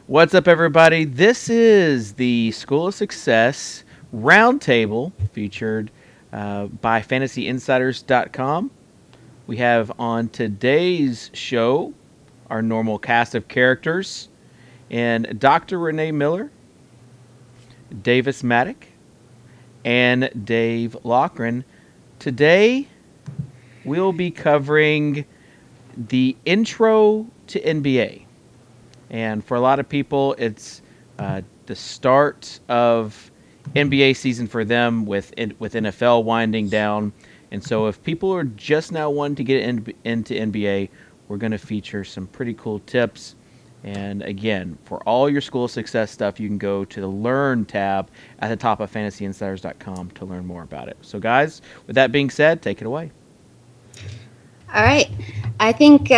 What's up, everybody? This is the School of Success Roundtable featured by FantasyInsiders.com. We have on today's show our normal cast of characters and Dr. Renee Miller, Davis Maddock, and Dave Loughran. Today, we'll be covering the intro to NBA. And for a lot of people, it's the start of NBA season for them with NFL winding down. And so if people are just now wanting to get into NBA, we're going to feature some pretty cool tips. And again, for all your school success stuff, you can go to the Learn tab at the top of FantasyInsiders.com to learn more about it. So guys, with that being said, take it away. All right. I think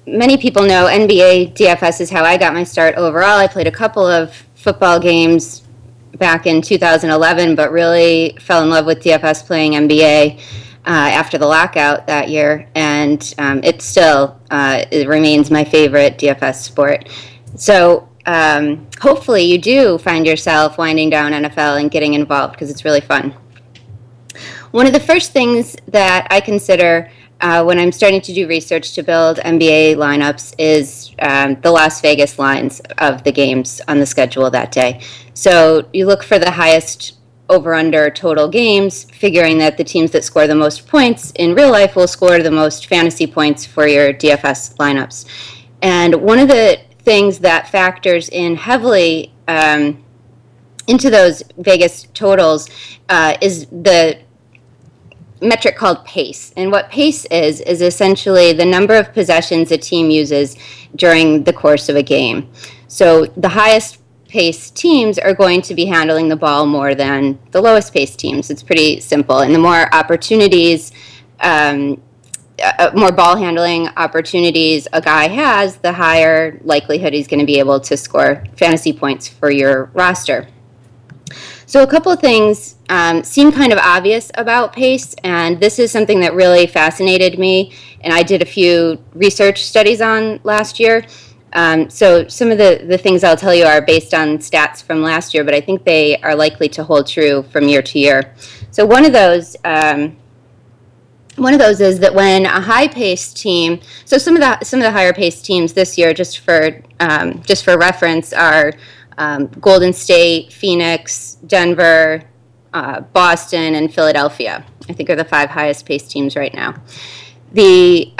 many people know NBA DFS is how I got my start overall. I played a couple of football games back in 2011, but really fell in love with DFS playing NBA after the lockout that year, and it still it remains my favorite DFS sport. So hopefully you do find yourself winding down NFL and getting involved because it's really fun. One of the first things that I consider when I'm starting to do research to build NBA lineups is the Las Vegas lines of the games on the schedule that day. So you look for the highest over-under total games, figuring that the teams that score the most points in real life will score the most fantasy points for your DFS lineups. And one of the things that factors in heavily into those Vegas totals is the metric called pace. And what pace is essentially the number of possessions a team uses during the course of a game. So the highest paced teams are going to be handling the ball more than the lowest paced teams. It's pretty simple. And the more opportunities, more ball handling opportunities a guy has, the higher likelihood he's going to be able to score fantasy points for your roster. So a couple of things seem kind of obvious about pace, and this is something that really fascinated me, and I did a few research studies on last year. So some of the things I'll tell you are based on stats from last year, but I think they are likely to hold true from year to year. So one of those is that when a high-paced team, so some of the higher-paced teams this year, just for reference, are Golden State, Phoenix, Denver, Boston, and Philadelphia. I think are the 5 highest-paced teams right now. The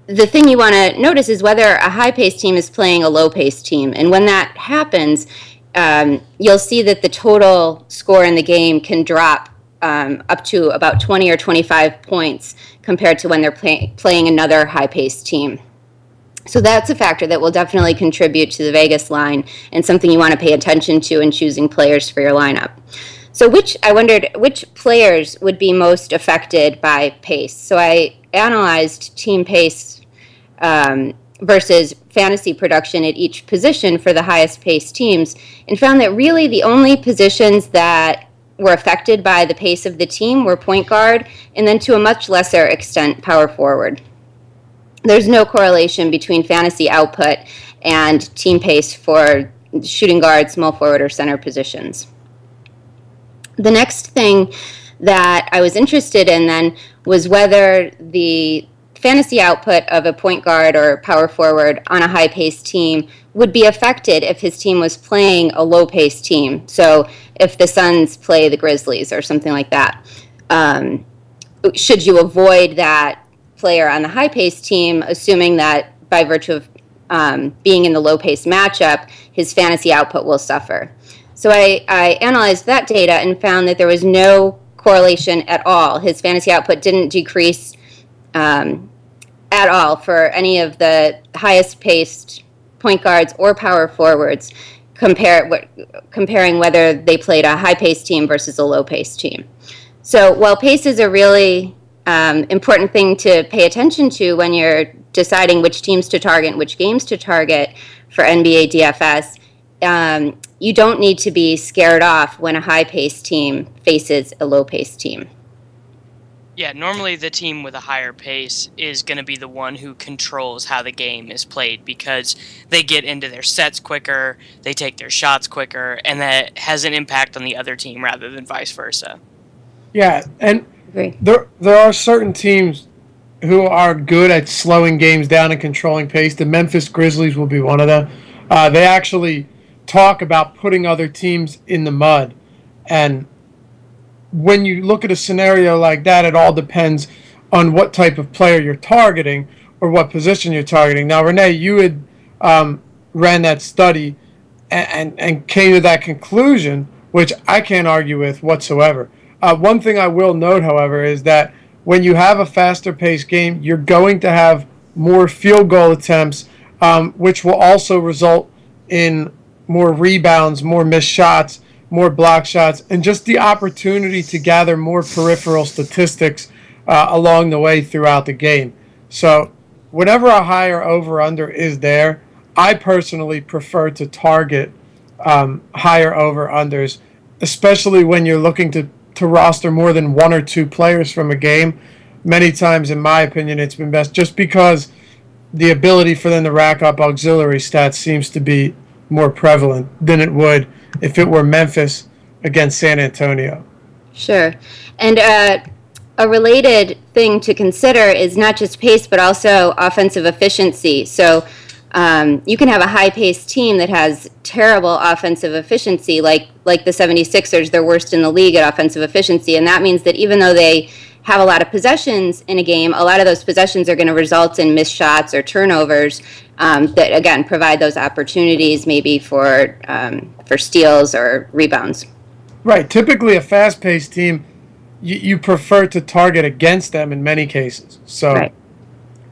thing you want to notice is whether a high-paced team is playing a low-paced team. And when that happens, you'll see that the total score in the game can drop up to about 20 or 25 points compared to when they're playing another high-paced team. So that's a factor that will definitely contribute to the Vegas line and something you want to pay attention to in choosing players for your lineup. So I wondered which players would be most affected by pace. So I analyzed team pace versus fantasy production at each position for the highest paced teams and found that really the only positions that were affected by the pace of the team were point guard and then to a much lesser extent power forward. There's no correlation between fantasy output and team pace for shooting guard, small forward, or center positions. The next thing that I was interested in then was whether the fantasy output of a point guard or power forward on a high-paced team would be affected if his team was playing a low-paced team. So if the Suns play the Grizzlies or something like that, should you avoid that player on the high-paced team, assuming that by virtue of being in the low-paced matchup, his fantasy output will suffer. So I analyzed that data and found that there was no correlation at all. His fantasy output didn't decrease at all for any of the highest-paced point guards or power forwards, comparing whether they played a high-paced team versus a low-paced team. So while pace is a really important thing to pay attention to when you're deciding which teams to target and which games to target for NBA DFS, you don't need to be scared off when a high-paced team faces a low-paced team. Yeah, normally the team with a higher pace is going to be the one who controls how the game is played because they get into their sets quicker, they take their shots quicker, and that has an impact on the other team rather than vice versa. Yeah, and Agree. there are certain teams who are good at slowing games down and controlling pace. The Memphis Grizzlies will be one of them. They actually talk about putting other teams in the mud. And when you look at a scenario like that, it all depends on what type of player you're targeting or what position you're targeting. Now, Renee, you had ran that study and came to that conclusion, which I can't argue with whatsoever. One thing I will note, however, is that when you have a faster paced game, you're going to have more field goal attempts, which will also result in more rebounds, more missed shots, more block shots, and just the opportunity to gather more peripheral statistics along the way throughout the game. So whenever a higher over-under is there, I personally prefer to target higher over-unders, especially when you're looking to roster more than one or two players from a game. Many times, in my opinion, it's been best just because the ability for them to rack up auxiliary stats seems to be more prevalent than it would if it were Memphis against San Antonio. Sure. And a related thing to consider is not just pace, but also offensive efficiency. So you can have a high-paced team that has terrible offensive efficiency, like the 76ers. They're worst in the league at offensive efficiency, and that means that even though they have a lot of possessions in a game, a lot of those possessions are going to result in missed shots or turnovers that, again, provide those opportunities maybe for steals or rebounds. Right. Typically, a fast-paced team, you prefer to target against them in many cases. So right.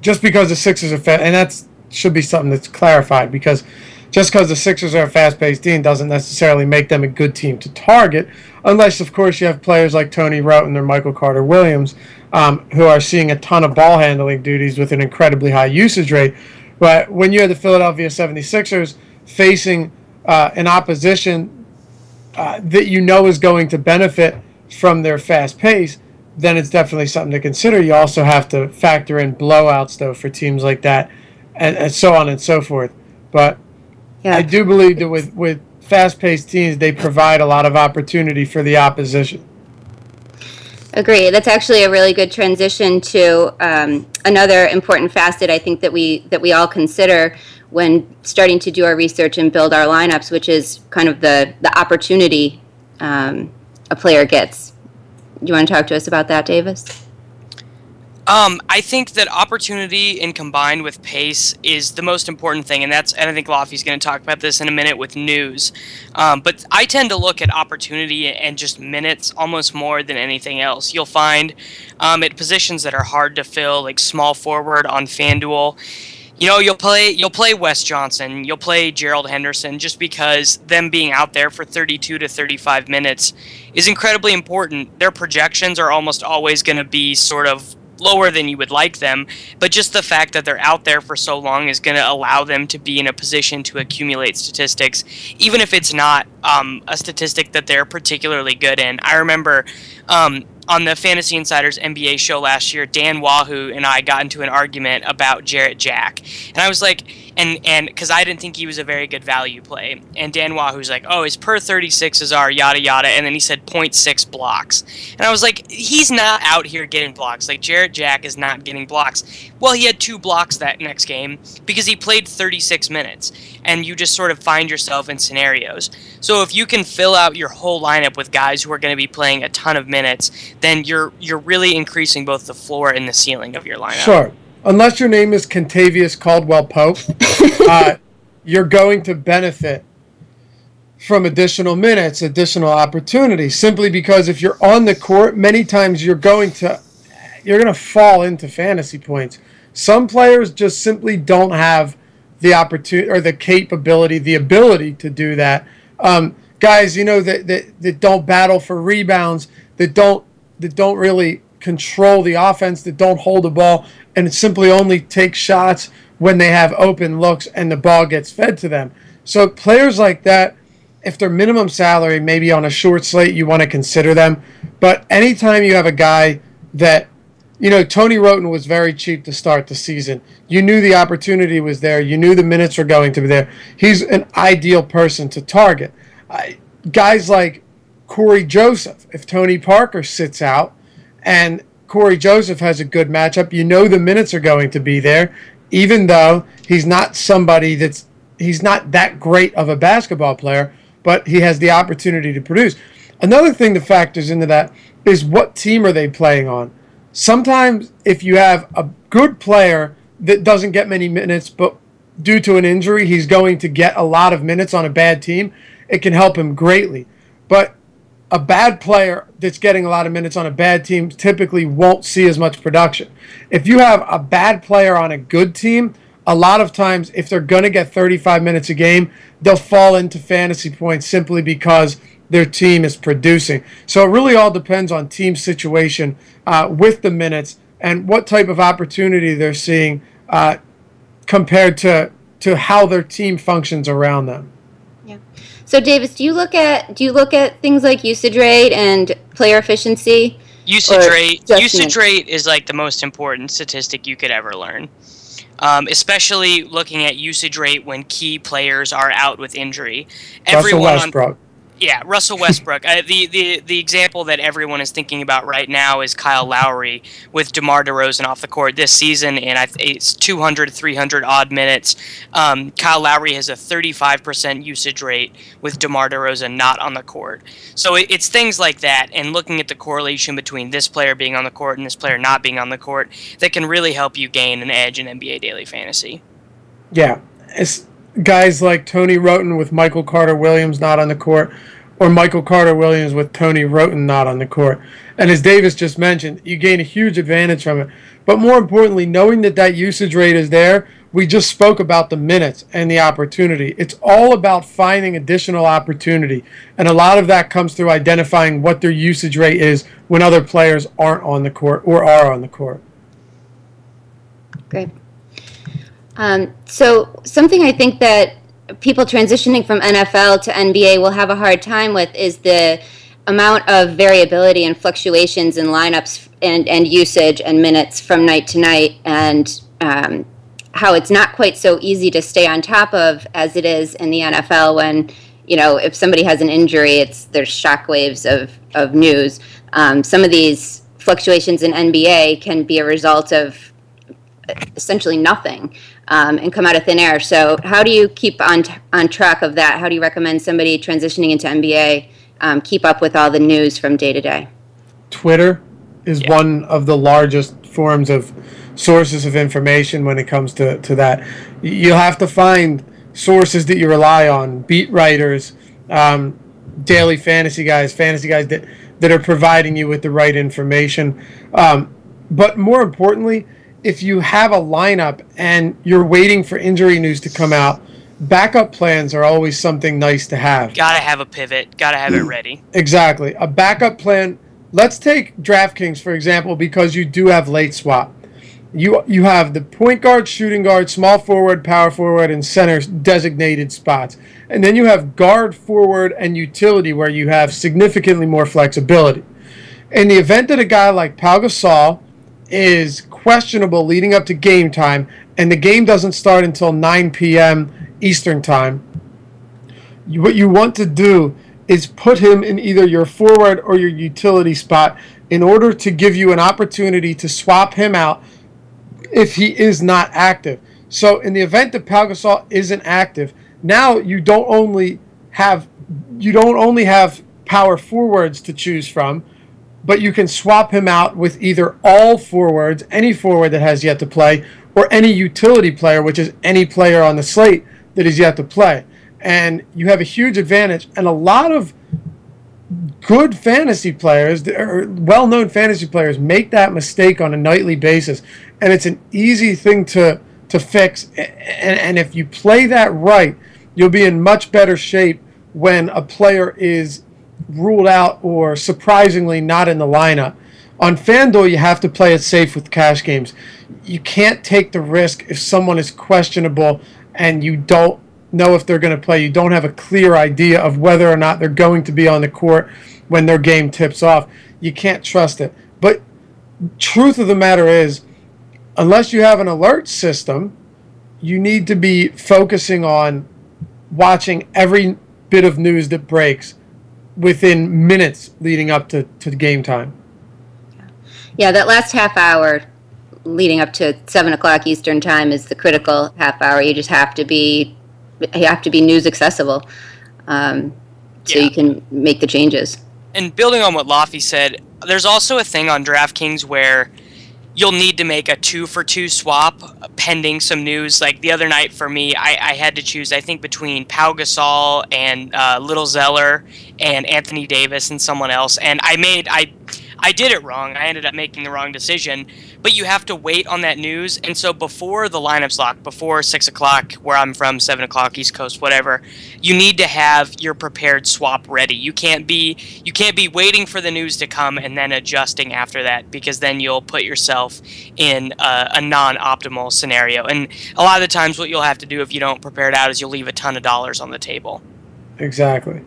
Just because the Sixers are fast, and that should be something that's clarified, because just because the Sixers are a fast-paced team doesn't necessarily make them a good team to target, unless, of course, you have players like Tony Wroten or Michael Carter-Williams who are seeing a ton of ball handling duties with an incredibly high usage rate. But when you have the Philadelphia 76ers facing an opposition that you know is going to benefit from their fast pace, then it's definitely something to consider. You also have to factor in blowouts, though, for teams like that, and so on and so forth. But yeah. I do believe that with fast-paced teams, they provide a lot of opportunity for the opposition. Agree. That's actually a really good transition to another important facet I think that we all consider when starting to do our research and build our lineups, which is kind of the opportunity a player gets. Do you want to talk to us about that, Davis? I think that opportunity and combined with pace is the most important thing, and I think Laffy's going to talk about this in a minute with news. But I tend to look at opportunity and just minutes almost more than anything else. You'll find at positions that are hard to fill, like small forward on FanDuel, you'll play Wes Johnson, you'll play Gerald Henderson, just because them being out there for 32 to 35 minutes is incredibly important. Their projections are almost always going to be sort of lower than you would like them, but just the fact that they're out there for so long is going to allow them to be in a position to accumulate statistics, even if it's not a statistic that they're particularly good in. I remember on the Fantasy Insiders NBA show last year, Dan Wahoo and I got into an argument about Jarrett Jack. And I was like, and because I didn't think he was a very good value play. And Dan Wahoo's like, oh, his per 36s are yada yada. And then he said 0.6 blocks. And I was like, he's not out here getting blocks. Like, Jarrett Jack is not getting blocks. Well, he had 2 blocks that next game because he played 36 minutes. And you just sort of find yourself in scenarios. So if you can fill out your whole lineup with guys who are going to be playing a ton of minutes, then you're really increasing both the floor and the ceiling of your lineup. Sure. Unless your name is Kentavious Caldwell-Pope, you're going to benefit from additional minutes, additional opportunities, simply because if you're on the court, many times you're going to fall into fantasy points. Some players just simply don't have the opportunity or the capability, the ability to do that. Guys, that don't battle for rebounds, that don't really control the offense, that don't hold the ball, and simply only take shots when they have open looks and the ball gets fed to them. So players like that, if their minimum salary maybe on a short slate, you want to consider them. But anytime you have a guy that Tony Roten was very cheap to start the season. You knew the opportunity was there. You knew the minutes were going to be there. He's an ideal person to target. Guys like Corey Joseph, if Tony Parker sits out and Corey Joseph has a good matchup, the minutes are going to be there, even though he's not he's not that great of a basketball player, but he has the opportunity to produce. Another thing that factors into that is what team are they playing on? Sometimes if you have a good player that doesn't get many minutes, but due to an injury, he's going to get a lot of minutes on a bad team, it can help him greatly. But a bad player that's getting a lot of minutes on a bad team typically won't see as much production. If you have a bad player on a good team, a lot of times if they're going to get 35 minutes a game, they'll fall into fantasy points simply because their team is producing. So it really all depends on team situation with the minutes and what type of opportunity they're seeing compared to how their team functions around them. Yeah. So Davis, do you look at things like usage rate and player efficiency? Usage rate is like the most important statistic you could ever learn. Especially looking at usage rate when key players are out with injury. Russell Westbrook. Yeah, Russell Westbrook. The example that everyone is thinking about right now is Kyle Lowry with DeMar DeRozan off the court this season, and it's 200, 300 odd minutes. Kyle Lowry has a 35% usage rate with DeMar DeRozan not on the court. So it's things like that, and looking at the correlation between this player being on the court and this player not being on the court that can really help you gain an edge in NBA Daily Fantasy. Yeah, it's guys like Tony Roten with Michael Carter-Williams not on the court, or Michael Carter-Williams with Tony Roten not on the court. And as Davis just mentioned, you gain a huge advantage from it. But more importantly, knowing that usage rate is there, we just spoke about the minutes and the opportunity. It's all about finding additional opportunity. And a lot of that comes through identifying what their usage rate is when other players aren't on the court or are on the court. Great. So something I think that people transitioning from NFL to NBA will have a hard time with is the amount of variability and fluctuations in lineups and usage and minutes from night to night, and how it's not quite so easy to stay on top of as it is in the NFL when, if somebody has an injury, there's shockwaves of news. Some of these fluctuations in NBA can be a result of essentially nothing. And come out of thin air. So how do you keep on track of that? How do you recommend somebody transitioning into NBA keep up with all the news from day to day? Twitter is one of the largest forms of sources of information when it comes to that. You'll have to find sources that you rely on, beat writers, daily fantasy guys that are providing you with the right information. But more importantly, if you have a lineup and you're waiting for injury news to come out, backup plans are always something nice to have. Gotta have a pivot. Gotta have it ready. Exactly. A backup plan. Let's take DraftKings, for example, because you do have late swap. You have the point guard, shooting guard, small forward, power forward, and center designated spots. And then you have guard, forward, and utility where you have significantly more flexibility. In the event that a guy like Pau Gasol is questionable leading up to game time, and the game doesn't start until 9 p.m. Eastern time, what you want to do is put him in either your forward or your utility spot in order to give you an opportunity to swap him out if he is not active. So in the event that Pau Gasol isn't active, now you don't only have power forwards to choose from, but you can swap him out with either all forwards, any forward that has yet to play, or any utility player, which is any player on the slate that is yet to play. And you have a huge advantage. And a lot of good fantasy players, or well-known fantasy players, make that mistake on a nightly basis. And it's an easy thing to fix. And if you play that right, you'll be in much better shape when a player is ruled out or surprisingly not in the lineup. On FanDuel, you have to play it safe with cash games. You can't take the risk if someone is questionable and you don't know if they're going to play. You don't have a clear idea of whether or not they're going to be on the court when their game tips off. You can't trust it. But truth of the matter is, unless you have an alert system, you need to be focusing on watching every bit of news that breaks within minutes leading up to game time. Yeah, that last half hour leading up to 7 o'clock Eastern time is the critical half hour. You just have to be news accessible, so you can make the changes. And building on what Laffy said, there's also a thing on DraftKings where you'll need to make a 2-for-2 swap pending some news. Like the other night for me, I had to choose, I think, between Pau Gasol and Little Zeller and Anthony Davis and someone else. And I did it wrong. I ended up making the wrong decision. But you have to wait on that news. And so before the lineups lock, before 6 o'clock, where I'm from, 7 o'clock, East Coast, whatever, you need to have your prepared swap ready. You can't be waiting for the news to come and then adjusting after that, because then you'll put yourself in a non-optimal scenario. And a lot of the times what you'll have to do if you don't prepare it out is you'll leave a ton of dollars on the table. Exactly.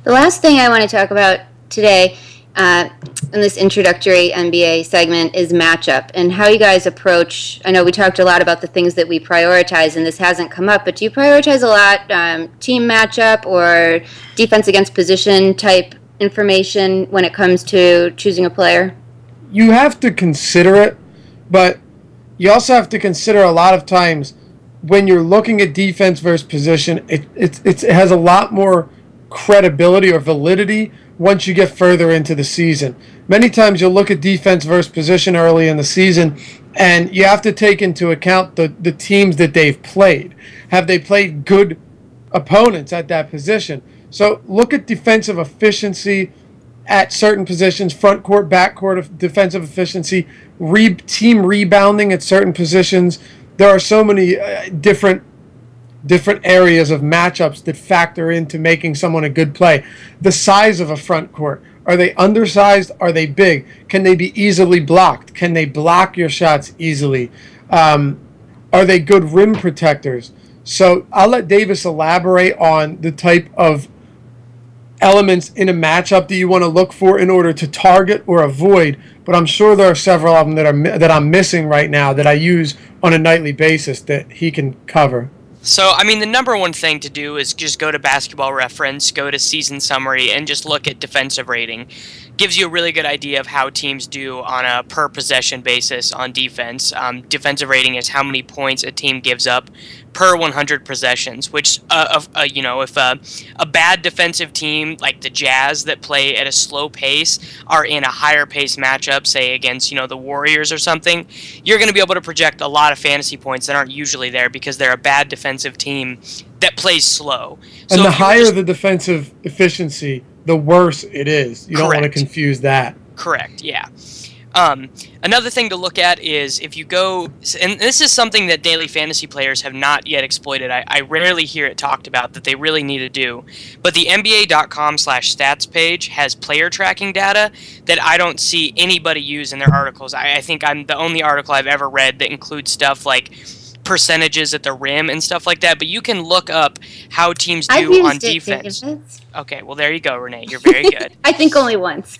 The last thing I want to talk about today in this introductory NBA segment is matchup and how you guys approach. I know we talked a lot about the things that we prioritize, and this hasn't come up, but do you prioritize a lot team matchup or defense against position type information when it comes to choosing a player? You have to consider it, but you also have to consider a lot of times when you're looking at defense versus position, it has a lot more credibility or validity once you get further into the season. Many times you'll look at defense versus position early in the season, and you have to take into account the teams that they've played. Have they played good opponents at that position? So look at defensive efficiency at certain positions, front court, back court of defensive efficiency, team rebounding at certain positions. There are so many different areas of matchups that factor into making someone a good play. The size of a front court. Are they undersized? Are they big? Can they be easily blocked? Can they block your shots easily? Are they good rim protectors? So I'll let Davis elaborate on the type of elements in a matchup that you want to look for in order to target or avoid, but I'm sure there are several of them that I'm missing right now that I use on a nightly basis that he can cover. So, I mean, the number one thing to do is just go to Basketball Reference, go to Season Summary, and just look at defensive rating. Gives you a really good idea of how teams do on a per-possession basis on defense. Defensive rating is how many points a team gives up per 100 possessions, which, if a bad defensive team, like the Jazz that play at a slow pace, are in a higher pace matchup, say against, the Warriors or something, you're going to be able to project a lot of fantasy points that aren't usually there because they're a bad defensive team that plays slow. And the higher the defensive efficiency, the worse it is. You don't want to confuse that. Correct, yeah. Another thing to look at is if you go, and this is something that daily fantasy players have not yet exploited. I rarely hear it talked about that they really need to do. But the NBA.com/stats page has player tracking data that I don't see anybody use in their articles. I think I'm the only article I've ever read that includes stuff like percentages at the rim and stuff like that, but you can look up how teams do on defense. Okay, well there you go, Renee. You're very good. I think only once.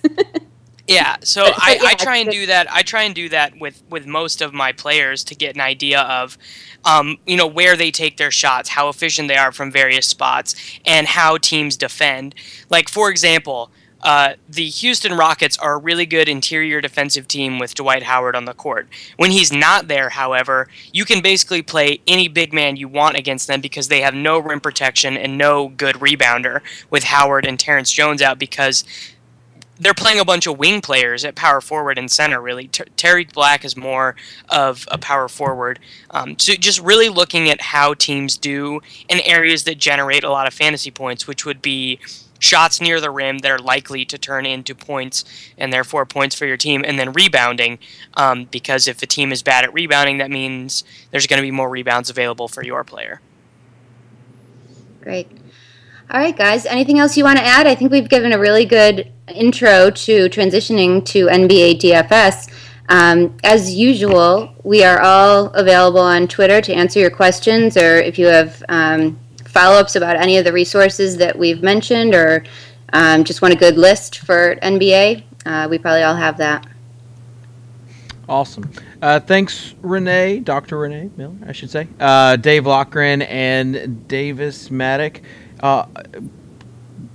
Yeah, so I try and do that. I try and do that with most of my players to get an idea of, where they take their shots, how efficient they are from various spots, and how teams defend. Like, for example, the Houston Rockets are a really good interior defensive team with Dwight Howard on the court. When he's not there, however, you can basically play any big man you want against them because they have no rim protection and no good rebounder with Howard and Terrence Jones out because they're playing a bunch of wing players at power forward and center, really. Tariq Black is more of a power forward. So just really looking at how teams do in areas that generate a lot of fantasy points, which would be shots near the rim that are likely to turn into points and therefore points for your team, and then rebounding, because if a team is bad at rebounding, that means there's going to be more rebounds available for your player. Great. All right, guys. Anything else you want to add? I think we've given a really good intro to transitioning to NBA DFS. As usual, we are all available on Twitter to answer your questions, or if you have follow-ups about any of the resources that we've mentioned, or just want a good list for NBA. we probably all have that. Awesome. Thanks, Renee, Dr. Renee Miller, I should say, Dave Lochran, and Davis Maddock.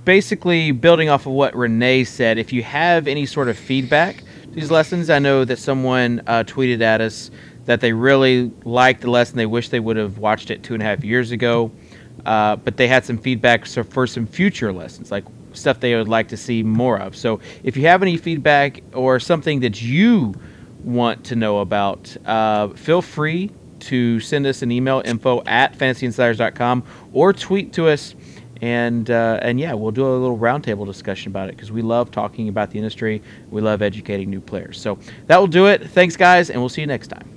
Basically, building off of what Renee said, if you have any sort of feedback to these lessons, I know that someone tweeted at us that they really liked the lesson. They wish they would have watched it 2.5 years ago, but they had some feedback for some future lessons, like stuff they would like to see more of. So if you have any feedback or something that you want to know about, feel free to send us an email, info@fantasyinsiders.com, or tweet to us, and yeah, we'll do a little roundtable discussion about it, because we love talking about the industry. We love educating new players. So that will do it. Thanks, guys, and we'll see you next time.